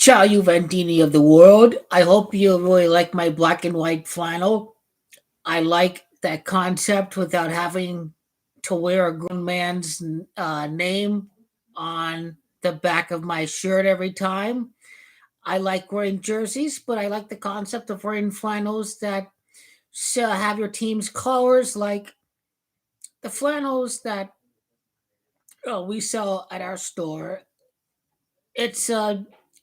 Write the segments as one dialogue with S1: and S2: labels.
S1: Ciao Giuventini of the world. I hope you really like my black and white flannel. I like that concept without having to wear a grown man's name on the back of my shirt every time. I like wearing jerseys, but I like the concept of wearing flannels that have your team's colors, like the flannels that we sell at our store. It's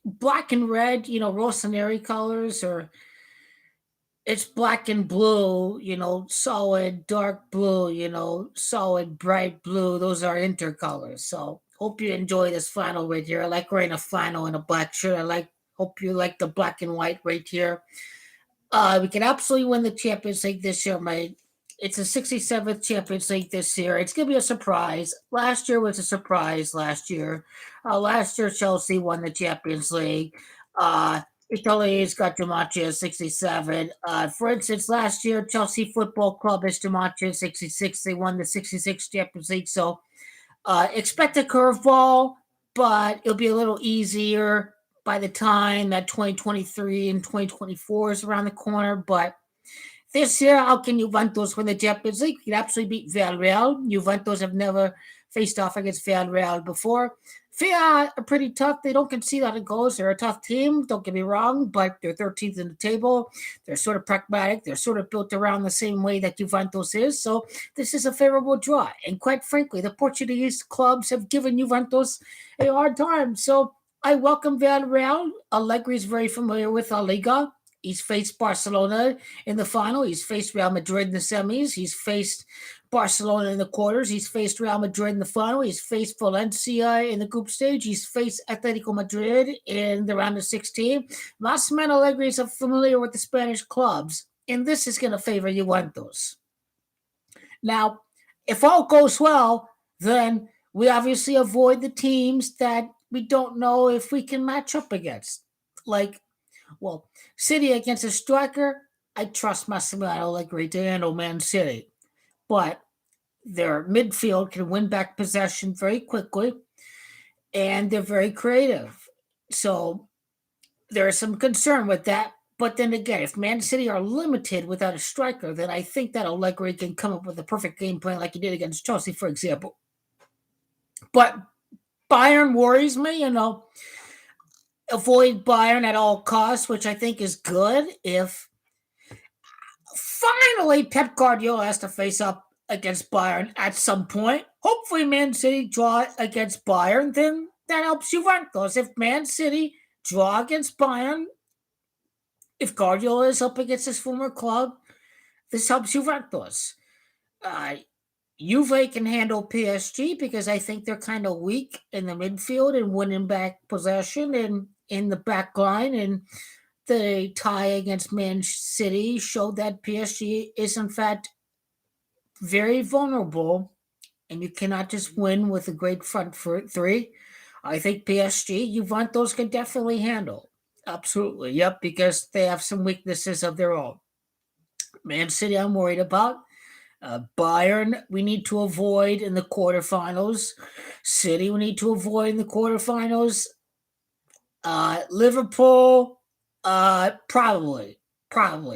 S1: black and red, Rossoneri colors, or it's black and blue, solid dark blue, solid bright blue. Those are intercolors. So hope you enjoy this flannel right here. I like wearing a flannel and a black shirt. Hope you like the black and white right here. We can absolutely win the Champions League this year, mate. It's the 67th Champions League this year. It's gonna be a surprise. Last year was a surprise. Last year Chelsea won the Champions League. Uh, Italy's got Dimancia at 67. For instance, last year Chelsea Football Club is Dimancia 66. They won the 66 Champions League. So expect a curveball, but it'll be a little easier by the time that 2023 and 2024 is around the corner. But this year, how can Juventus win the Champions League? You can absolutely beat Villareal. Juventus have never faced off against Villareal before. Villa are pretty tough. They don't concede a lot of goals. They're a tough team, don't get me wrong, but they're 13th in the table. They're sort of pragmatic. They're sort of built around the same way that Juventus is. So this is a favorable draw. And quite frankly, the Portuguese clubs have given Juventus a hard time. So I welcome Villarreal. Allegri is very familiar with La Liga. He's faced Barcelona in the final. He's faced Real Madrid in the semis. He's faced Barcelona in the quarters. He's faced Real Madrid in the final. He's faced Valencia in the group stage. He's faced Atletico Madrid in the round of 16. Massimiliano Allegri is familiar with the Spanish clubs, and this is going to favor Juventus. Now, if all goes well, then we obviously avoid the teams that we don't know if we can match up against. City against a striker, I trust Massimiliano Allegri to handle Man City. But their midfield can win back possession very quickly, and they're very creative. So there is some concern with that. But then again, if Man City are limited without a striker, then I think that Allegri can come up with a perfect game plan like he did against Chelsea, for example. But Bayern worries me, avoid Bayern at all costs, which I think is good. If finally Pep Guardiola has to face up against Bayern at some point, hopefully Man City draw against Bayern, then that helps Juventus. If Man City draw against Bayern, if Guardiola is up against his former club, this helps Juventus. Juve can handle PSG because I think they're kind of weak in the midfield and winning back possession and in the back line. And the tie against Man City showed that PSG is, in fact, very vulnerable, and you cannot just win with a great front three. I think PSG, Juventus can definitely handle. Absolutely. Yep, because they have some weaknesses of their own. Man City, I'm worried about. Bayern, we need to avoid in the quarterfinals. City, we need to avoid in the quarterfinals. Liverpool, probably,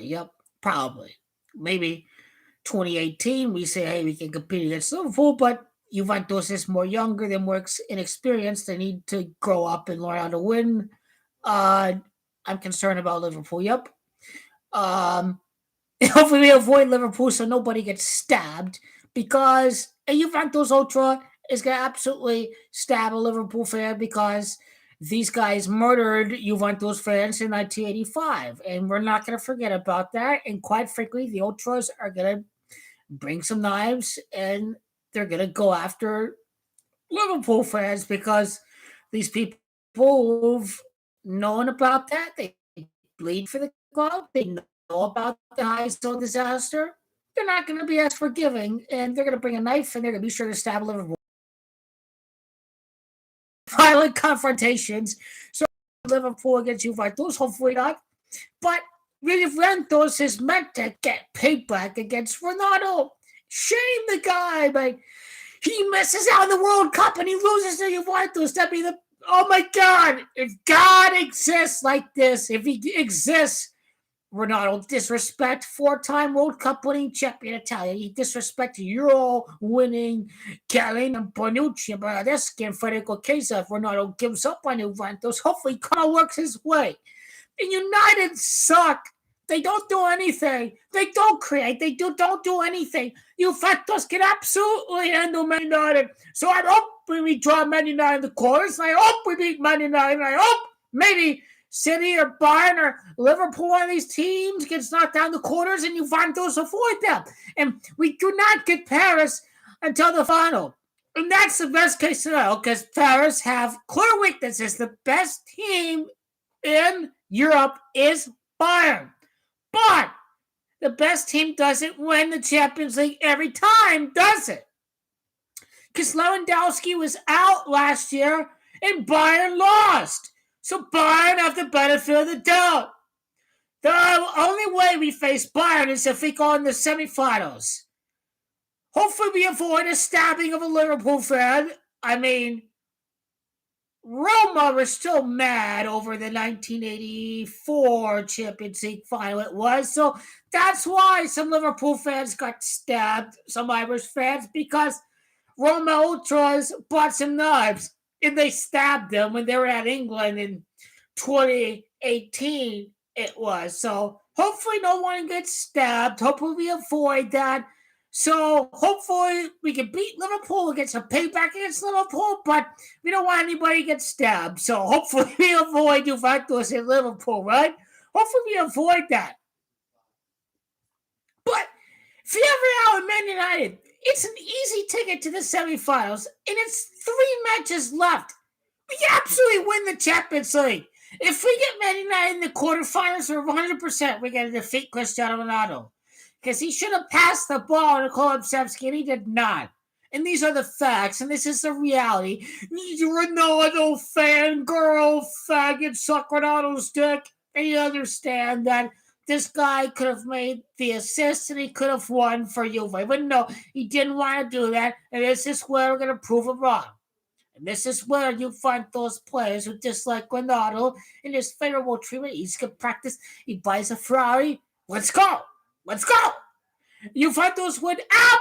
S1: yep, probably. Maybe 2018, we say, hey, we can compete against Liverpool, but Juventus is more younger, they're more inexperienced. They need to grow up and learn how to win. I'm concerned about Liverpool, yep. Hopefully we avoid Liverpool so nobody gets stabbed, because a Juventus Ultra is going to absolutely stab a Liverpool fan because these guys murdered Juventus fans in 1985, and we're not going to forget about that. And quite frankly, the Ultras are going to bring some knives and they're going to go after Liverpool fans because these people who've known about that, they bleed for the club, they know about the high zone disaster, they're not going to be as forgiving, and they're going to bring a knife and they're going to be sure to stab Liverpool. Violent confrontations. So Liverpool against Juventus, hopefully not. But Juventus is meant to get payback against Ronaldo. Shame the guy, but he misses out on the World Cup and he loses to Juventus. That'd be the Oh my God! If God exists like this, if he exists, Ronaldo disrespect four-time World Cup winning champion Italia. He disrespect Euro winning Chiellini and Bonucci and Bernardeschi and Federico Chiesa. If Ronaldo gives up on Juventus, hopefully kind of works his way. And United suck. They don't do anything. They don't create. They don't do anything. Juventus can absolutely handle Man United. So I hope we draw Man United in the quarters. I hope we beat Man United. I hope maybe City or Bayern or Liverpool, one of these teams gets knocked down the quarters and Juventus avoid them. And we do not get Paris until the final. And that's the best case scenario because Paris have clear weaknesses. The best team in Europe is Bayern. But the best team doesn't win the Champions League every time, does it? Because Lewandowski was out last year and Bayern lost. So Bayern have the benefit of the doubt. The only way we face Bayern is if we go in the semifinals. Hopefully we avoid a stabbing of a Liverpool fan. I mean, Roma were still mad over the 1984 Champions League final it was. So that's why some Liverpool fans got stabbed, some Irish fans, because Roma Ultras bought some knives and they stabbed them when they were at England in 2018 it was. So hopefully no one gets stabbed. Hopefully we avoid that. So hopefully we can beat Liverpool, we get some payback against Liverpool, but we don't want anybody to get stabbed. So hopefully we avoid Juventus in Liverpool, right? Hopefully we avoid that. But Villareal and Man United, it's an easy ticket to the semifinals, and it's 3 matches left. We can absolutely win the Champions League. If we get Man United in the quarterfinals, we're 100% we're going to defeat Cristiano Ronaldo. Because he should have passed the ball to Kulusevski, and he did not. And these are the facts, and this is the reality. You Ronaldo fangirl, faggot, suck Ronaldo's dick, and you understand that this guy could have made the assist and he could have won for Juve. But no, he didn't want to do that, and this is where we're going to prove him wrong. And this is where you find those players who dislike Ronaldo in his favorable treatment. He's going to practice. He buys a Ferrari. Let's go. Let's go. Juventus went up.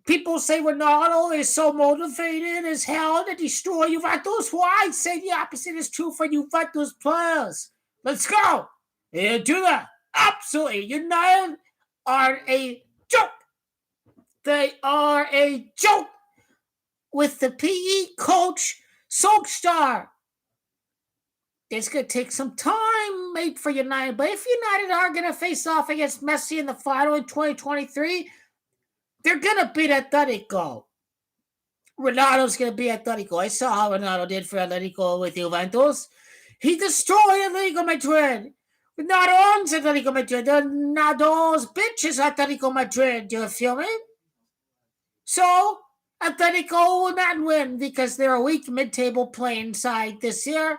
S1: People say Ronaldo is so motivated as hell to destroy Juventus. Well, I say the opposite is true for Juventus players. Let's go. Yeah, do that. Absolutely. United are a joke. They are a joke with the PE coach, Solskjaer. It's going to take some time made for United. But if United are going to face off against Messi in the final in 2023, they're going to beat Atletico. Ronaldo's going to be Atletico. I saw how Ronaldo did for Atletico with Juventus. He destroyed Atletico Madrid. Ronaldo owns Atletico Madrid. Ronaldo's bitch is Atletico Madrid. Do you feel me? So, Atletico will not win because they're a weak mid-table playing side this year.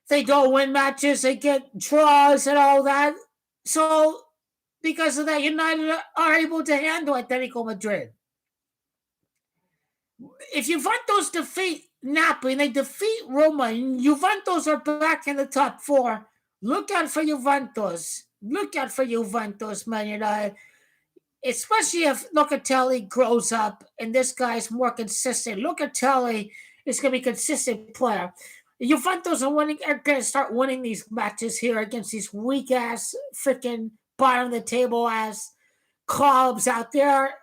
S1: They don't win matches. They get draws and all that. So, because of that, United are able to handle Atletico Madrid. If Juventus defeat Napoli and they defeat Roma and Juventus are back in the top 4, look out for Juventus. Look out for Juventus, Man United. Especially if Locatelli grows up and this guy's more consistent. Locatelli is going to be a consistent player. Juventus are going to start winning these matches here against these weak-ass, freaking bottom-of-the-table-ass clubs out there.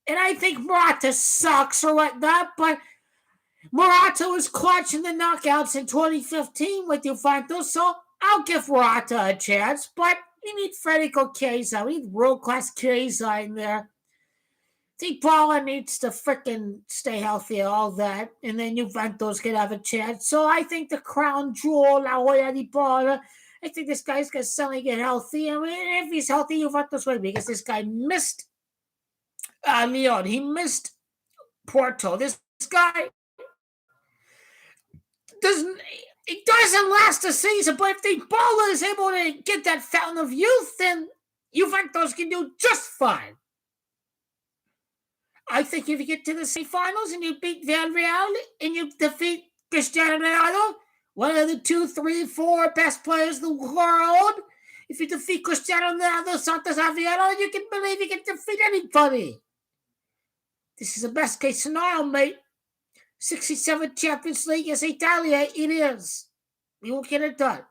S1: And I think Morata sucks or whatnot, but Morata was clutch in the knockouts in 2015 with Juventus, so I'll give Morata a chance, but we need Federico Chiesa. We need world-class Chiesa in there. Dybala needs to freaking stay healthy and all that, and then Juventus can have a chance. So I think the crown jewel, La Joya Dybala, I think this guy's going to suddenly get healthy. I mean, if he's healthy, Juventus will, because this guy missed Lyon. He missed Porto. This guy doesn't last a season, but if Dybala is able to get that fountain of youth, then Juventus can do just fine. I think if you get to the semifinals and you beat Villareal and you defeat Cristiano Ronaldo, one of the 2, 3, 4 best players in the world. If you defeat Cristiano Ronaldo, Santos Aveiro, you can believe you can defeat anybody. This is the best case scenario, mate. 67 Champions League is Italia. It is. We won't get it done.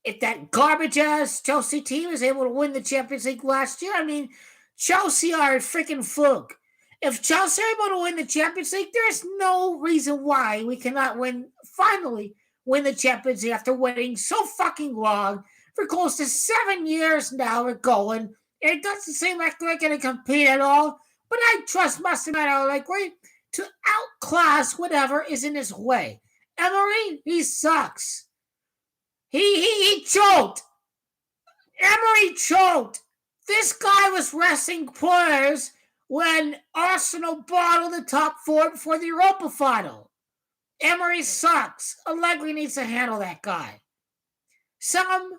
S1: If that garbage-ass Chelsea team is able to win the Champions League last year, I mean, Chelsea are a freaking fluke. If Chelsea are able to win the Champions League, there's no reason why we cannot finally win the Champions League after waiting so fucking long. For close to 7 years now we're going. It doesn't seem like we're going to compete at all, but I trust Massimiliano Allegri to outclass whatever is in his way. Emery, he sucks. He choked. Emery choked. This guy was resting players when Arsenal bottled the top 4 before the Europa final. Emery sucks. Allegri needs to handle that guy. Some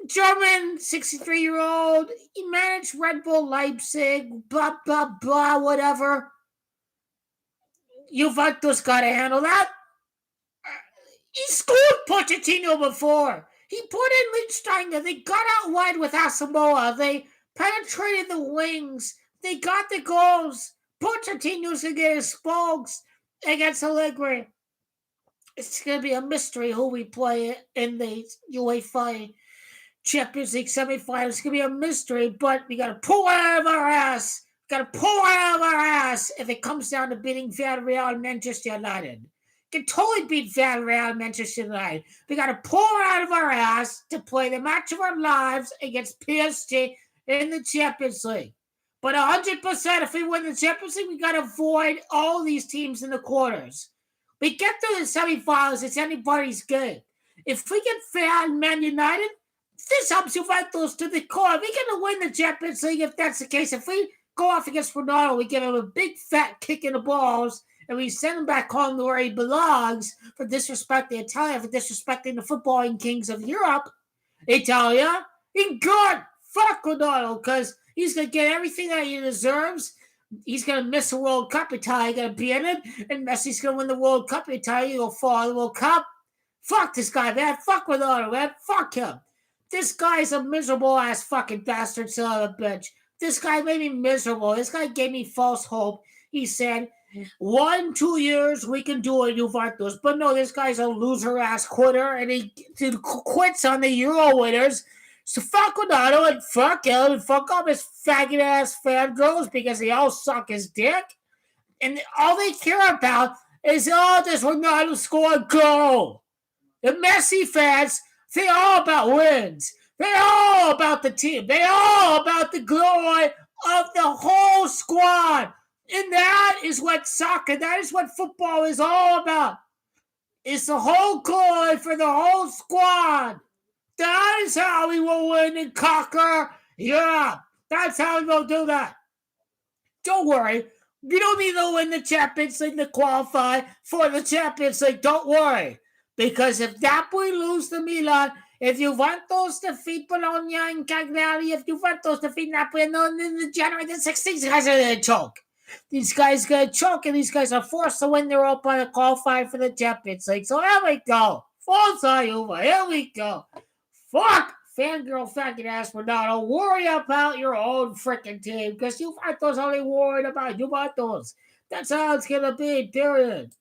S1: German 63-year-old, he managed Red Bull Leipzig, blah, blah, blah, whatever. Juventus got to handle that. He scored Pochettino before. He put in Lichtsteiner. They got out wide with Asamoah. They penetrated the wings. They got the goals. Pochettino's going to get his spokes against Allegri. It's going to be a mystery who we play in the UEFA Champions League semifinals. It's going to be a mystery, but we got to pull it out of our ass. Got to pull it out of our ass if it comes down to beating Villareal and Manchester United. Can totally beat Villareal and Manchester United. We got to pull it out of our ass to play the match of our lives against PSG in the Champions League. But 100%, if we win the Champions League, we got to avoid all these teams in the quarters. We get through the semifinals, it's anybody's game. If we get Real and Man United, this helps Juventus to the core. We're going to win the Champions League if that's the case. If we go off against Ronaldo, we give him a big fat kick in the balls, and we send him back home to where he belongs for disrespecting Italia, for disrespecting the footballing kings of Europe. Italia, he good. Fuck Ronaldo, because he's going to get everything that he deserves. He's going to miss the World Cup. Italia going to be in it, and Messi's going to win the World Cup. Italia will fall in the World Cup. Fuck this guy, man. Fuck Ronaldo, man. Fuck him. This guy's a miserable-ass fucking bastard son of a bitch. This guy made me miserable. This guy gave me false hope. He said, 1-2 years, we can do it, Juventus. But no, this guy's a loser-ass quitter, and he quits on the Euro winners. So fuck Ronaldo, and fuck him, and fuck all his faggot-ass fangirls, because they all suck his dick. And all they care about is, does Ronaldo score a goal? The Messi fans, they're all about wins. They're all about the team. They're all about the glory of the whole squad. And that is what soccer, that is what football is all about. It's the whole glory for the whole squad. That is how we will win and conquer Europe. That's how we will do that. Don't worry. You don't need to win the Champions League to qualify for the Champions League. Don't worry. Because if Napoli lose to Milan, if Juventus defeat Bologna and Cagliari, if Juventus defeat Napoli in the January the 16th, these guys are going to choke. These guys are going to choke, and these guys are forced to win their Europa to qualify for the Champions League. So here we go. Forza Juve. Here we go. Fuck fangirl faggot ass Ronaldo. Worry about your own freaking team, because Juventus only worried about Juventus. That's how it's going to be, period.